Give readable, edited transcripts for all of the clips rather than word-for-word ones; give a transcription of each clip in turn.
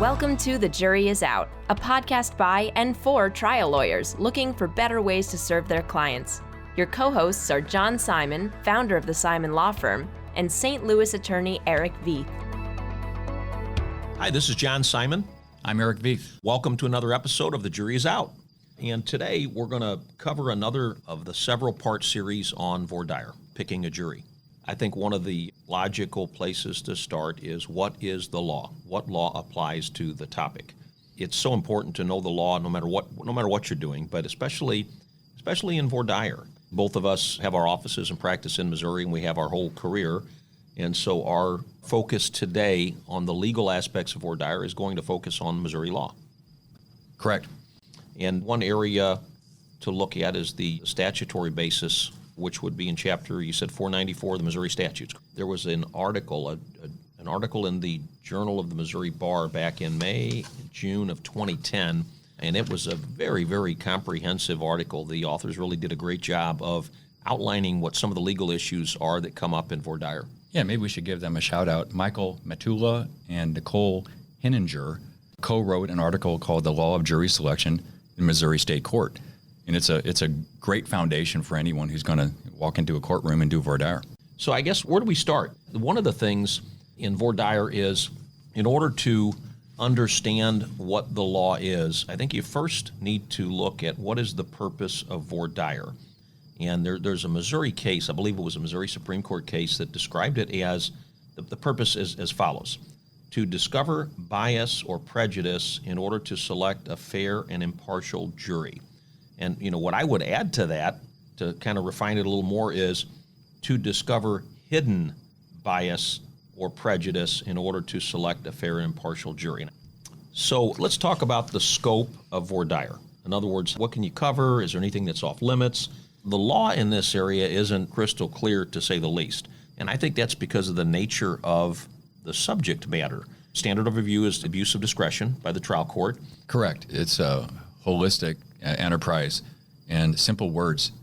Welcome to The Jury is Out, a podcast by and for trial lawyers looking for better ways to serve their clients. Your co-hosts are John Simon, founder of the Simon Law Firm, and St. Louis attorney Erich Veith. Hi, this is John Simon. I'm Erich Veith. Welcome to another episode of The Jury is Out. And today we're going to cover another of the several-part series on Vor Dire, picking a jury. I think one of the logical places to start is what is the law? What law applies to the topic? It's so important to know the law no matter what you're doing, but especially in Vor Dire. Both of us have our offices and practice in Missouri, and we have our whole career. And so our focus today on the legal aspects of Vor Dire is going to focus on Missouri law. Correct. And one area to look at is the statutory basis, which would be in chapter, you said 494 of the Missouri statutes. There was an article, an article in the Journal of the Missouri Bar back in June of 2010, and it was a very, very comprehensive article. The authors really did a great job of outlining what some of the legal issues are that come up in Vor Dire. Yeah, maybe we should give them a shout out. Michael Matula and Nicole Hinninger co-wrote an article called The Law of Jury Selection in Missouri State Court. And it's a great foundation for anyone who's going to walk into a courtroom and do Vor Dire. So I guess where do we start? One of the things in Vor Dire is, in order to understand what the law is, I think you first need to look at what is the purpose of Vor Dire. And there's a Missouri case, I believe it was a Missouri Supreme Court case, that described it as, the purpose is as follows: to discover bias or prejudice in order to select a fair and impartial jury. And, what I would add to that, to kind of refine it a little more, is to discover hidden bias or prejudice in order to select a fair and impartial jury. So let's talk about the scope of Vor Dire. In other words, what can you cover? Is there anything that's off limits? The law in this area isn't crystal clear, to say the least. And I think that's because of the nature of the subject matter. Standard of review is abuse of discretion by the trial court. Correct. It's a holistic enterprise, and simple words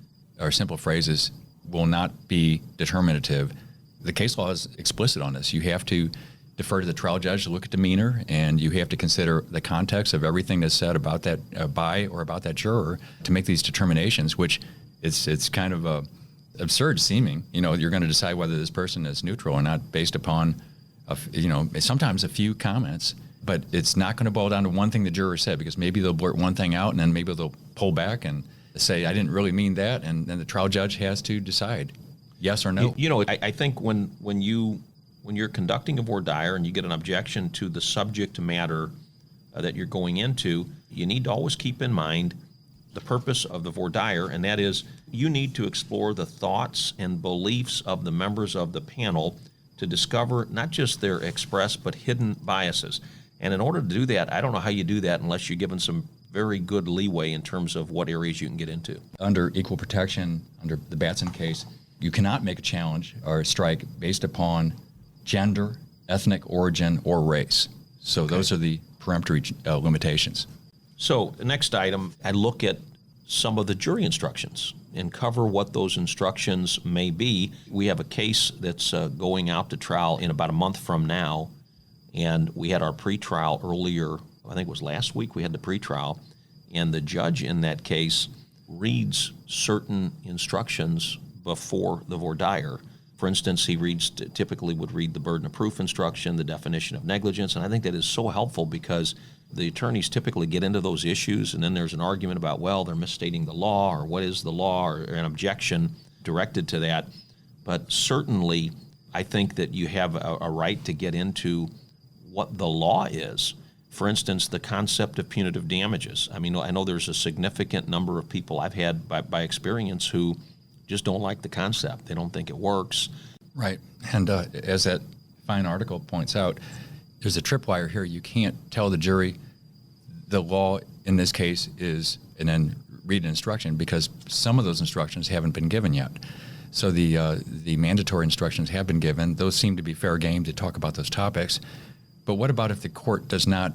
or simple phrases will not be determinative. The case law is explicit on this. You have to defer to the trial judge to look at demeanor, and you have to consider the context of everything that's said about that by or about that juror to make these determinations, which it's kind of absurd seeming. You're going to decide whether this person is neutral or not based upon sometimes a few comments. But it's not going to boil down to one thing the juror said, because maybe they'll blurt one thing out and then maybe they'll pull back and say, I didn't really mean that, and then the trial judge has to decide yes or no. I think when you're conducting a Vor Dire and you get an objection to the subject matter that you're going into, you need to always keep in mind the purpose of the Vor Dire, and that is you need to explore the thoughts and beliefs of the members of the panel to discover not just their expressed but hidden biases. And in order to do that, I don't know how you do that unless you're given some very good leeway in terms of what areas you can get into. Under equal protection, under the Batson case, you cannot make a challenge or a strike based upon gender, ethnic origin, or race. So Those are the peremptory limitations. So the next item, I look at some of the jury instructions and cover what those instructions may be. We have a case that's going out to trial in about a month from now. And we had our pretrial earlier, I think it was last week, we had the pretrial, and the judge in that case reads certain instructions before the Vor Dire. For instance, he typically would read the burden of proof instruction, the definition of negligence, and I think that is so helpful because the attorneys typically get into those issues, and then there's an argument about, well, they're misstating the law, or what is the law, or an objection directed to that. But certainly, I think that you have a right to get into what the law is. For instance, the concept of punitive damages. I mean, I know there's a significant number of people I've had by experience who just don't like the concept. They don't think it works. Right. And as that fine article points out, there's a tripwire here. You can't tell the jury the law in this case is, and then read an instruction, because some of those instructions haven't been given yet. So the mandatory instructions have been given. Those seem to be fair game to talk about those topics. But what about if the court does not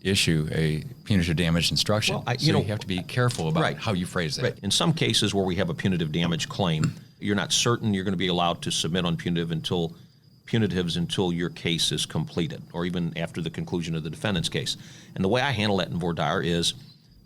issue a punitive damage instruction? Well, you have to be careful about how you phrase that. Right. In some cases where we have a punitive damage claim, you're not certain you're going to be allowed to submit on punitive until punitives until your case is completed, or even after the conclusion of the defendant's case. And the way I handle that in Vor Dire is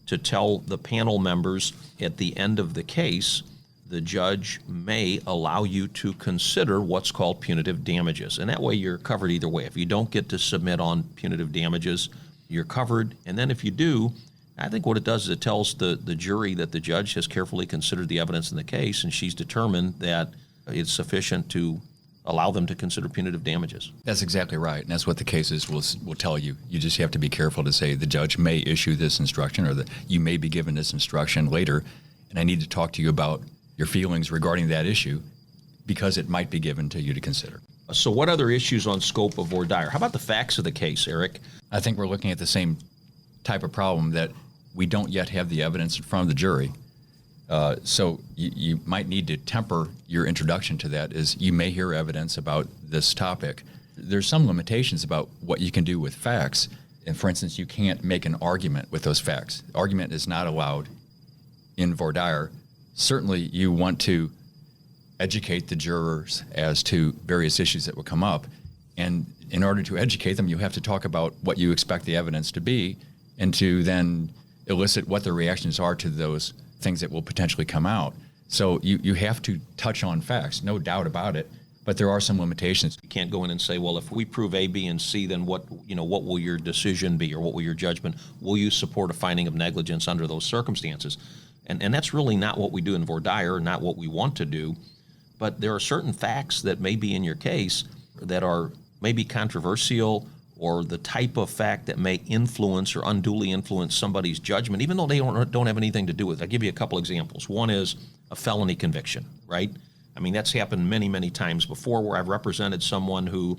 to tell the panel members at the end of the case, the judge may allow you to consider what's called punitive damages. And that way you're covered either way. If you don't get to submit on punitive damages, you're covered. And then if you do, I think what it does is it tells the jury that the judge has carefully considered the evidence in the case, and she's determined that it's sufficient to allow them to consider punitive damages. That's exactly right, and that's what the cases will tell you. You just have to be careful to say the judge may issue this instruction, or that you may be given this instruction later, and I need to talk to you about your feelings regarding that issue because it might be given to you to consider. So what other issues on scope of Vor Dire? How about the facts of the case, Erich? I think we're looking at the same type of problem, that we don't yet have the evidence in front of the jury. So you might need to temper your introduction to that, as you may hear evidence about this topic. There's some limitations about what you can do with facts. And for instance, you can't make an argument with those facts. Argument is not allowed in Vor Dire. Certainly you want to educate the jurors as to various issues that will come up. And in order to educate them, you have to talk about what you expect the evidence to be, and to then elicit what the reactions are to those things that will potentially come out. So you have to touch on facts, no doubt about it, but there are some limitations. You can't go in and say, well, if we prove A, B, and C, then what will your decision be, or what will your judgment? Will you support a finding of negligence under those circumstances? And that's really not what we do in Vor Dire, not what we want to do. But there are certain facts that may be in your case that are maybe controversial, or the type of fact that may influence or unduly influence somebody's judgment, even though they don't have anything to do with it. I'll give you a couple examples. One is a felony conviction, right? I mean, that's happened many, many times before, where I've represented someone who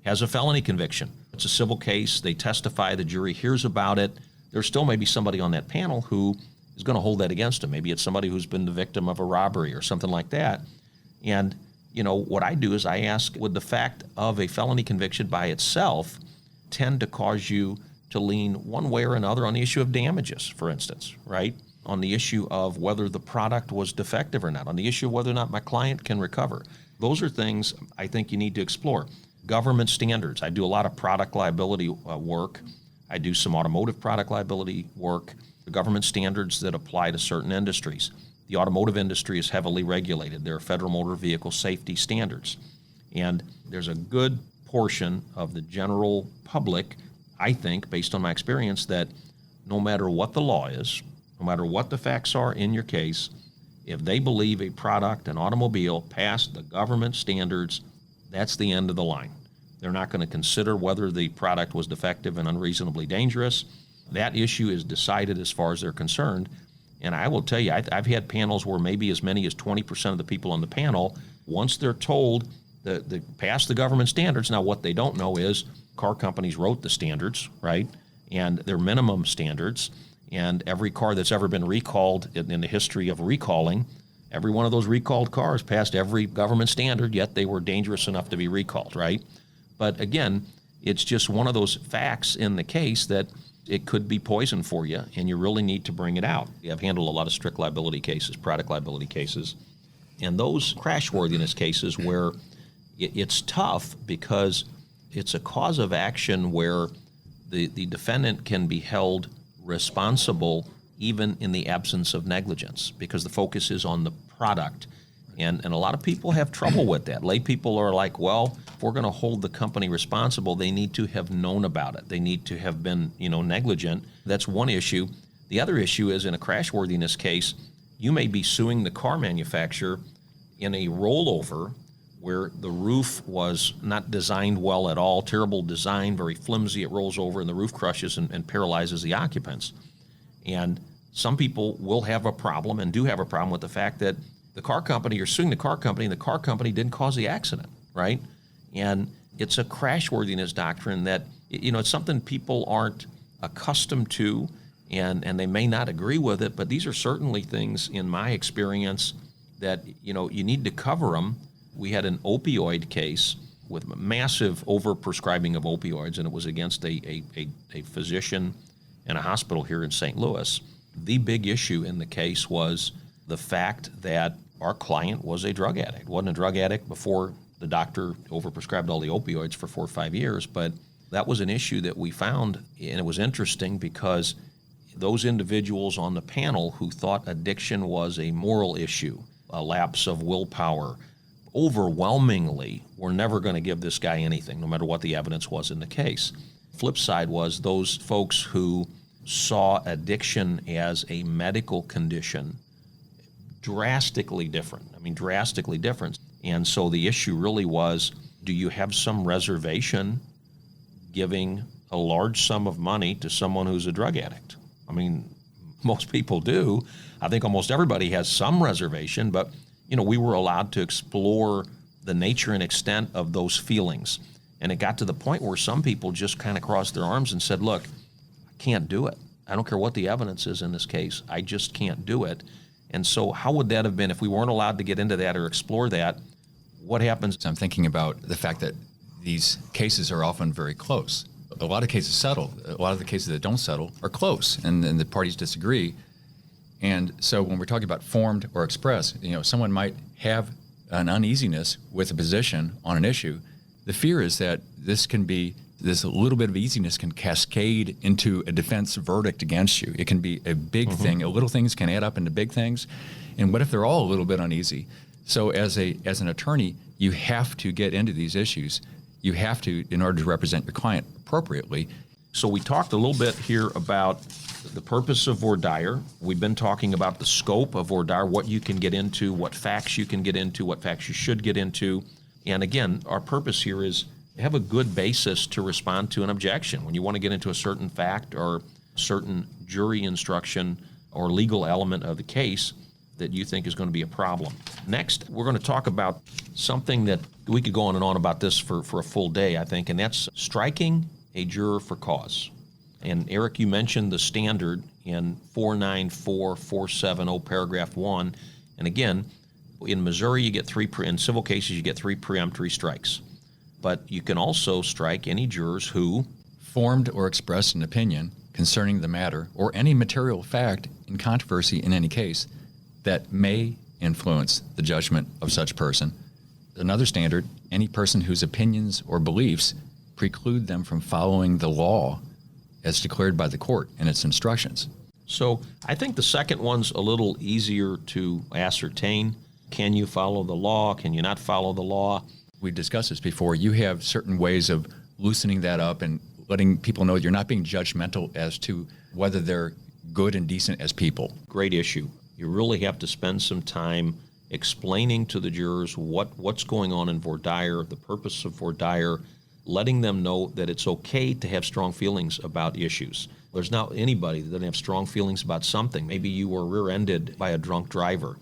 has a felony conviction. It's a civil case. They testify. The jury hears about it. There still may be somebody on that panel who is going to hold that against them. Maybe it's somebody who's been the victim of a robbery or something like that. And, what I do is I ask, would the fact of a felony conviction by itself tend to cause you to lean one way or another on the issue of damages, for instance, right? On the issue of whether the product was defective or not, on the issue of whether or not my client can recover. Those are things I think you need to explore. Government standards. I do a lot of product liability work. I do some automotive product liability work. The government standards that apply to certain industries. The automotive industry is heavily regulated. There are federal motor vehicle safety standards. And there's a good portion of the general public, I think, based on my experience, that no matter what the law is, no matter what the facts are in your case, if they believe a product, an automobile, passed the government standards, that's the end of the line. They're not going to consider whether the product was defective and unreasonably dangerous. That issue is decided as far as they're concerned. And I will tell you, I've had panels where maybe as many as 20% of the people on the panel, once they're told the pass the government standards. Now, what they don't know is car companies wrote the standards, right? And they're minimum standards. And every car that's ever been recalled in the history of recalling, every one of those recalled cars passed every government standard, yet they were dangerous enough to be recalled, right? But again, it's just one of those facts in the case that it could be poison for you, and you really need to bring it out. I've handled a lot of strict liability cases, product liability cases, and those crashworthiness cases where it's tough because it's a cause of action where the defendant can be held responsible even in the absence of negligence, because the focus is on the product. And a lot of people have trouble with that. Lay people are like, well, if we're going to hold the company responsible, they need to have known about it. They need to have been, negligent. That's one issue. The other issue is in a crashworthiness case, you may be suing the car manufacturer in a rollover where the roof was not designed well at all, terrible design, very flimsy, it rolls over and the roof crushes and paralyzes the occupants. And some people will have a problem and do have a problem with the fact that the car company, you're suing the car company, and the car company didn't cause the accident, right? And it's a crashworthiness doctrine that, it's something people aren't accustomed to, and they may not agree with it, but these are certainly things, in my experience, that, you need to cover them. We had an opioid case with massive overprescribing of opioids, and it was against a physician in a hospital here in St. Louis. The big issue in the case was the fact that our client was a drug addict. Wasn't a drug addict before the doctor overprescribed all the opioids for 4 or 5 years, but that was an issue that we found, and it was interesting because those individuals on the panel who thought addiction was a moral issue, a lapse of willpower, overwhelmingly were never going to give this guy anything, no matter what the evidence was in the case. Flip side was those folks who saw addiction as a medical condition, drastically different. Drastically different. And so the issue really was, do you have some reservation giving a large sum of money to someone who's a drug addict? Most people do. I think almost everybody has some reservation, but we were allowed to explore the nature and extent of those feelings. And it got to the point where some people just kind of crossed their arms and said, look, I can't do it. I don't care what the evidence is in this case. I just can't do it. And so how would that have been if we weren't allowed to get into that or explore that? What happens? I'm thinking about the fact that these cases are often very close. A lot of cases settle. A lot of the cases that don't settle are close, and the parties disagree. And so when we're talking about formed or expressed, someone might have an uneasiness with a position on an issue. The fear is that this little bit of easiness can cascade into a defense verdict against you. It can be a big thing. Little things can add up into big things. And what if they're all a little bit uneasy? So as an attorney, you have to get into these issues. You have to, in order to represent your client appropriately. So we talked a little bit here about the purpose of Vor Dire. We've been talking about the scope of Vor Dire, what you can get into, what facts you can get into, what facts you should get into. And again, our purpose here is to have a good basis to respond to an objection. When you want to get into a certain fact or certain jury instruction or legal element of the case that you think is going to be a problem. Next, we're going to talk about something that we could go on and on about this for a full day, I think, and that's striking a juror for cause. And Erich, you mentioned the standard in 494470 paragraph 1. And again, in Missouri, you get in civil cases, you get 3 preemptory strikes. But you can also strike any jurors who formed or expressed an opinion concerning the matter or any material fact in controversy in any case that may influence the judgment of such person. Another standard, any person whose opinions or beliefs preclude them from following the law as declared by the court in its instructions. So I think the second one's a little easier to ascertain. Can you follow the law? Can you not follow the law? We discussed this before. You have certain ways of loosening that up and letting people know you're not being judgmental as to whether they're good and decent as people. Great issue. You really have to spend some time explaining to the jurors what's going on in Vor Dire, the purpose of Vor Dire, letting them know that it's okay to have strong feelings about issues. There's not anybody that doesn't have strong feelings about something. Maybe you were rear-ended by a drunk driver.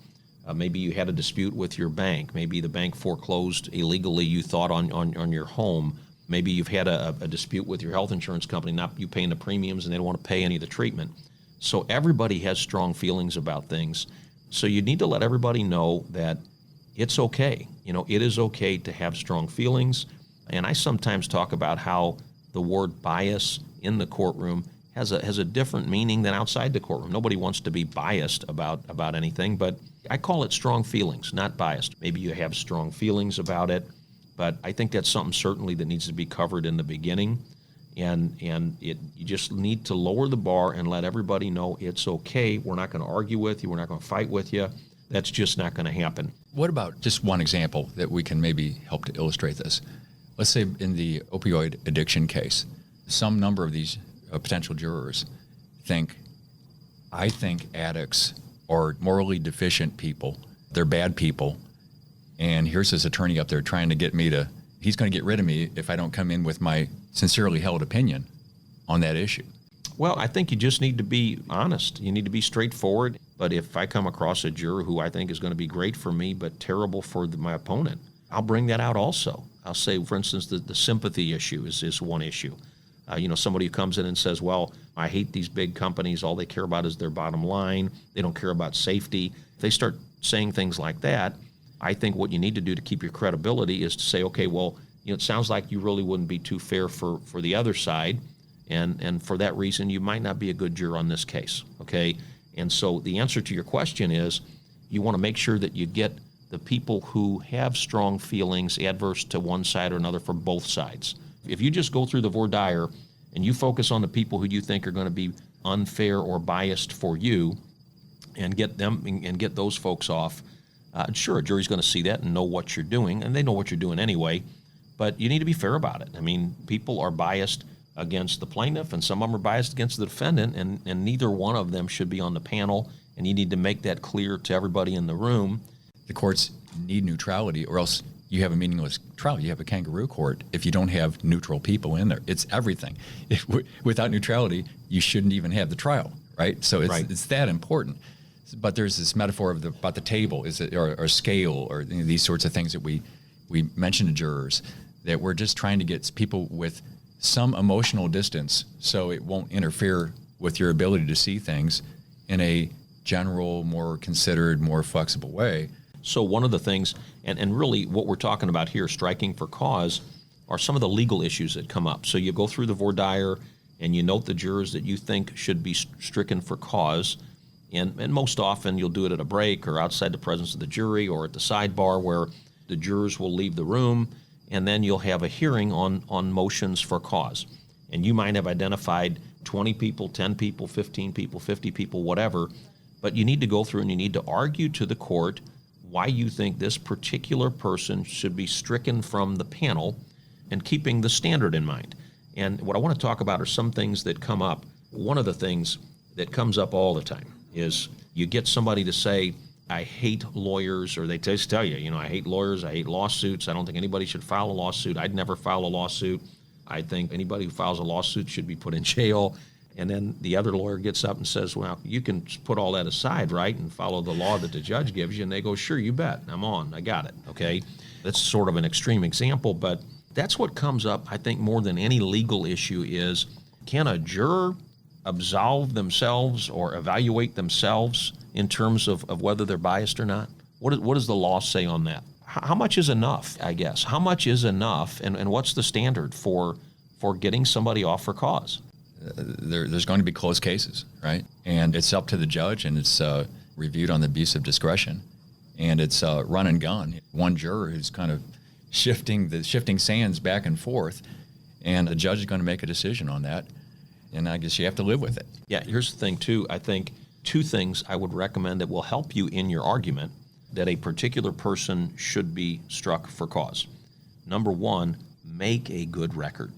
Maybe you had a dispute with your bank. Maybe the bank foreclosed illegally, you thought, on your home. Maybe you've had a dispute with your health insurance company, not you paying the premiums, and they don't want to pay any of the treatment. So everybody has strong feelings about things. So you need to let everybody know that it's okay. It is okay to have strong feelings. And I sometimes talk about how the word bias in the courtroom has a different meaning than outside the courtroom. Nobody wants to be biased about anything, but I call it strong feelings, not biased. Maybe you have strong feelings about it, but I think that's something certainly that needs to be covered in the beginning. And you just need to lower the bar and let everybody know it's okay. We're not going to argue with you. We're not going to fight with you. That's just not going to happen. What about just one example that we can maybe help to illustrate this? Let's say in the opioid addiction case, some number of these potential jurors I think addicts are morally deficient people. They're bad people. And here's this attorney up there trying to get me he's going to get rid of me if I don't come in with my sincerely held opinion on that issue. Well, I think you just need to be honest. You need to be straightforward. But if I come across a juror who I think is going to be great for me but terrible for my opponent, I'll bring that out also. I'll say, for instance, the sympathy issue is one issue. Somebody who comes in and says, well, I hate these big companies. All they care about is their bottom line. They don't care about safety. If they start saying things like that, I think what you need to do to keep your credibility is to say, okay, well, it sounds like you really wouldn't be too fair for the other side. And for that reason, you might not be a good juror on this case, okay? And so the answer to your question is you want to make sure that you get the people who have strong feelings adverse to one side or another for both sides. If you just go through the Vor Dire and you focus on the people who you think are going to be unfair or biased for you and get them and get those folks off, sure, a jury's going to see that and know what you're doing, and they know what you're doing anyway, but you need to be fair about it. I mean, people are biased against the plaintiff, and some of them are biased against the defendant, and neither one of them should be on the panel, and you need to make that clear to everybody in the room. The courts need neutrality, or else you have a meaningless trial. You have a kangaroo court if you don't have neutral people in there. It's everything. Without neutrality, you shouldn't even have the trial, right? So it's that important. But there's this metaphor of about the table, or scale, or these sorts of things that we mention to jurors, that we're just trying to get people with some emotional distance so it won't interfere with your ability to see things in a general, more considered, more flexible way. So one of the things, and really what we're talking about here, striking for cause, are some of the legal issues that come up. So you go through the Vor Dire and you note the jurors that you think should be stricken for cause, and most often you'll do it at a break or outside the presence of the jury or at the sidebar where the jurors will leave the room, and then you'll have a hearing on motions for cause. And you might have identified 20 people, 10 people, 15 people, 50 people, whatever, but you need to go through and you need to argue to the court why you think this particular person should be stricken from the panel, and keeping the standard in mind. And what I want to talk about are some things that come up. One of the things that comes up all the time is you get somebody to say, I hate lawyers, or they just tell you, I hate lawyers, I hate lawsuits, I don't think anybody should file a lawsuit, I'd never file a lawsuit, I think anybody who files a lawsuit should be put in jail. And then the other lawyer gets up and says, well, you can put all that aside, right, and follow the law that the judge gives you. And they go, sure, you bet, I'm on, I got it, okay? That's sort of an extreme example, but that's what comes up, I think, more than any legal issue is, can a juror absolve themselves or evaluate themselves in terms of whether they're biased or not? What does the law say on that? How much is enough, I guess? How much is enough, and what's the standard for getting somebody off for cause? There's going to be closed cases, right? And it's up to the judge, and it's reviewed on the abuse of discretion, and it's run and gun. One juror who's kind of shifting sands back and forth, and the judge is going to make a decision on that, and I guess you have to live with it. Yeah, here's the thing, too. I think two things I would recommend that will help you in your argument that a particular person should be struck for cause. Number one, make a good record.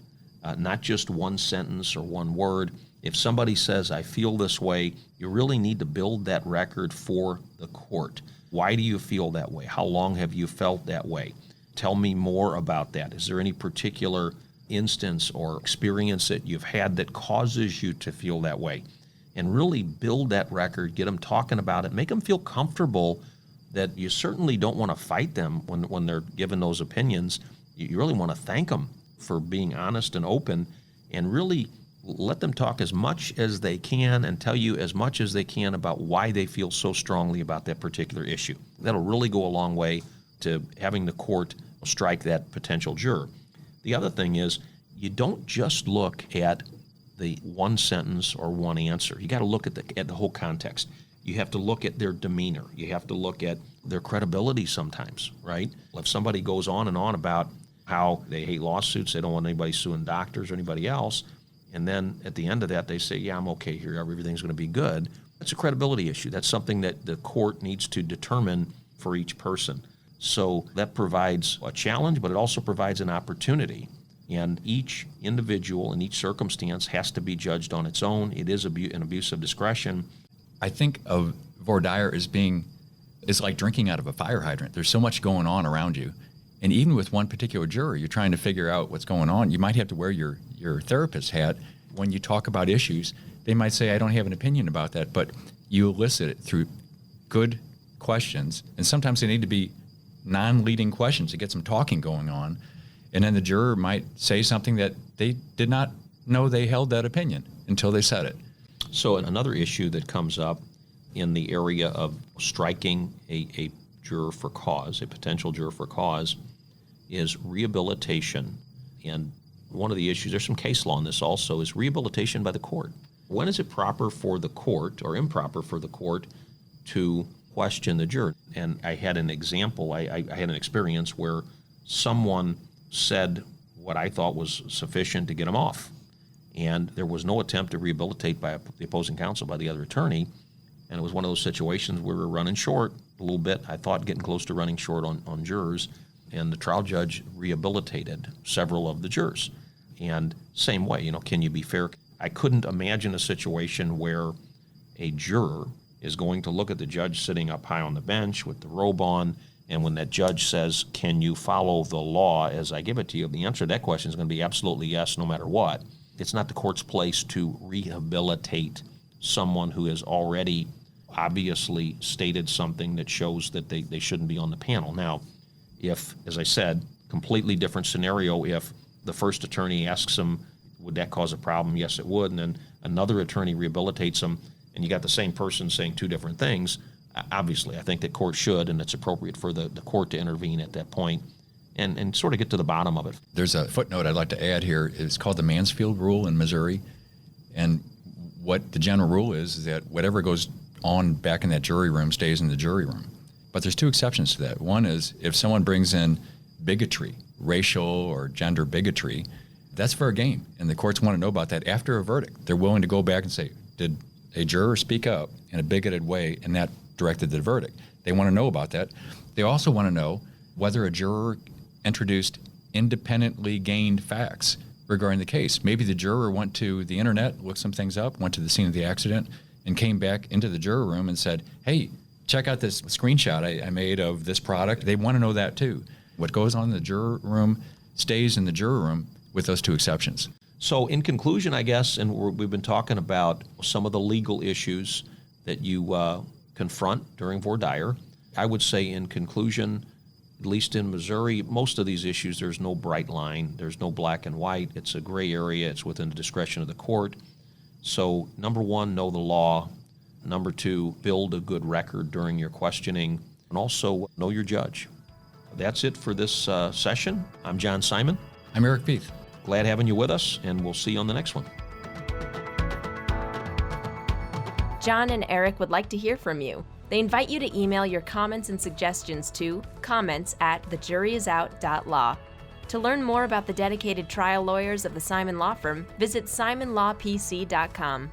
Not just one sentence or one word. If somebody says, I feel this way, you really need to build that record for the court. Why do you feel that way? How long have you felt that way? Tell me more about that. Is there any particular instance or experience that you've had that causes you to feel that way? And really build that record, get them talking about it, make them feel comfortable that you certainly don't want to fight them when they're given those opinions. You really want to thank them for being honest and open, and really let them talk as much as they can and tell you as much as they can about why they feel so strongly about that particular issue. That'll really go a long way to having the court strike that potential juror. The other thing is, you don't just look at the one sentence or one answer. You got to look at the whole context. You have to look at their demeanor. You have to look at their credibility sometimes, right? If somebody goes on and on about how they hate lawsuits, they don't want anybody suing doctors or anybody else, and then at the end of that they say, yeah, I'm okay here, everything's going to be good. That's a credibility issue. That's something that the court needs to determine for each person. So that provides a challenge, but it also provides an opportunity. And each individual in each circumstance has to be judged on its own. It is an abuse of discretion. I think of Vor Dire as it's like drinking out of a fire hydrant. There's so much going on around you. And even with one particular juror, you're trying to figure out what's going on. You might have to wear your therapist hat. When you talk about issues, they might say, I don't have an opinion about that, but you elicit it through good questions. And sometimes they need to be non-leading questions to get some talking going on. And then the juror might say something that they did not know they held that opinion until they said it. So another issue that comes up in the area of striking a juror for cause, a potential juror for cause, is rehabilitation. And one of the issues, there's some case law on this also, is rehabilitation by the court. When is it proper for the court or improper for the court to question the juror. And I had an example, I had an experience where someone said what I thought was sufficient to get him off. And there was no attempt to rehabilitate by the opposing counsel, by the other attorney. And it was one of those situations where we were running short a little bit. I thought getting close to running short on jurors. And the trial judge rehabilitated several of the jurors. And same way, can you be fair? I couldn't imagine a situation where a juror is going to look at the judge sitting up high on the bench with the robe on, and when that judge says, can you follow the law as I give it to you, the answer to that question is going to be absolutely yes, no matter what. It's not the court's place to rehabilitate someone who has already obviously stated something that shows that they shouldn't be on the panel. Now, if, as I said, completely different scenario, if the first attorney asks him, would that cause a problem? Yes, it would. And then another attorney rehabilitates him, and you got the same person saying two different things. Obviously, I think the court should, and it's appropriate for the court to intervene at that point and sort of get to the bottom of it. There's a footnote I'd like to add here. It's called the Mansfield rule in Missouri. And what the general rule is that whatever goes on back in that jury room stays in the jury room. But there's two exceptions to that. One is if someone brings in bigotry, racial or gender bigotry, that's fair game. And the courts want to know about that after a verdict. They're willing to go back and say, did a juror speak up in a bigoted way and that directed the verdict? They want to know about that. They also want to know whether a juror introduced independently gained facts regarding the case. Maybe the juror went to the internet, looked some things up, went to the scene of the accident, and came back into the juror room and said, hey, check out this screenshot I made of this product. They want to know that too. What goes on in the juror room stays in the juror room with those two exceptions. So in conclusion, I guess, and we've been talking about some of the legal issues that you confront during Vor Dire. I would say in conclusion, at least in Missouri, most of these issues, there's no bright line. There's no black and white. It's a gray area. It's within the discretion of the court. So number one, know the law. Number two, build a good record during your questioning. And also know your judge. That's it for this session. I'm John Simon. I'm Erich Beith. Glad having you with us, and we'll see you on the next one. John and Erich would like to hear from you. They invite you to email your comments and suggestions to comments@thejuryisout.law. To learn more about the dedicated trial lawyers of the Simon Law Firm, visit simonlawpc.com.